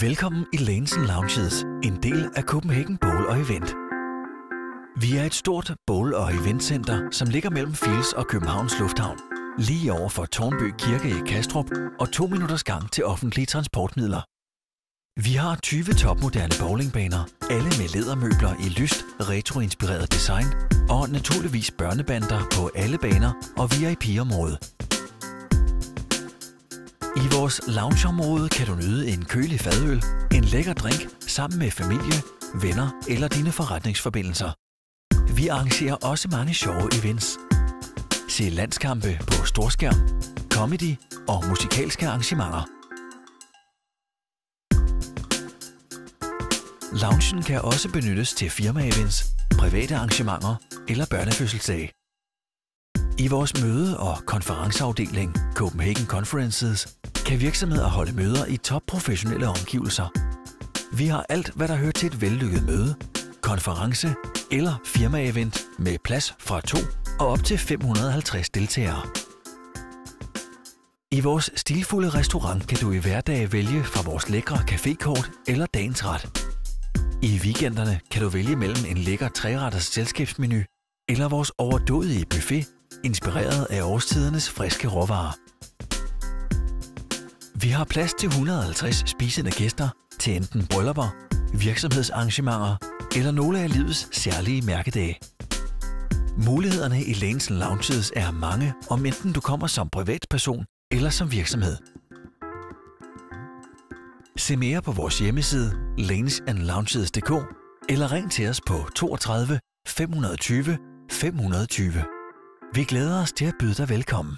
Velkommen i Lanes & Lounges, en del af Copenhagen Bowl & Event. Vi er et stort bowl- og eventcenter, som ligger mellem Fields og Københavns Lufthavn, lige over for Tårnby Kirke i Kastrup og 2 minutters gang til offentlige transportmidler. Vi har 20 topmoderne bowlingbaner, alle med lædermøbler i lyst, retroinspireret design og naturligvis børnebander på alle baner og VIP-område. I vores loungeområde kan du nyde en kølig fadøl, en lækker drink sammen med familie, venner eller dine forretningsforbindelser. Vi arrangerer også mange sjove events. Se landskampe på storskærm, comedy og musikalske arrangementer. Loungen kan også benyttes til firma-events, private arrangementer eller børnefødselsdage. I vores møde- og konferenceafdeling Copenhagen Conferences kan virksomheder holde møder i topprofessionelle omgivelser. Vi har alt, hvad der hører til et vellykket møde, konference eller firma-event med plads fra 2 og op til 550 deltagere. I vores stilfulde restaurant kan du i hverdage vælge fra vores lækre cafékort eller dagens ret. I weekenderne kan du vælge mellem en lækker 3-retters selskabsmenu eller vores overdådige buffet, inspireret af årstidernes friske råvarer. Vi har plads til 150 spisende gæster til enten bryllupper, virksomhedsarrangementer eller nogle af livets særlige mærkedage. Mulighederne i Lanes & Lounges er mange, om enten du kommer som privatperson eller som virksomhed. Se mere på vores hjemmeside lanesandlounges.dk eller ring til os på 32 520 520. Vi glæder os til at byde dig velkommen.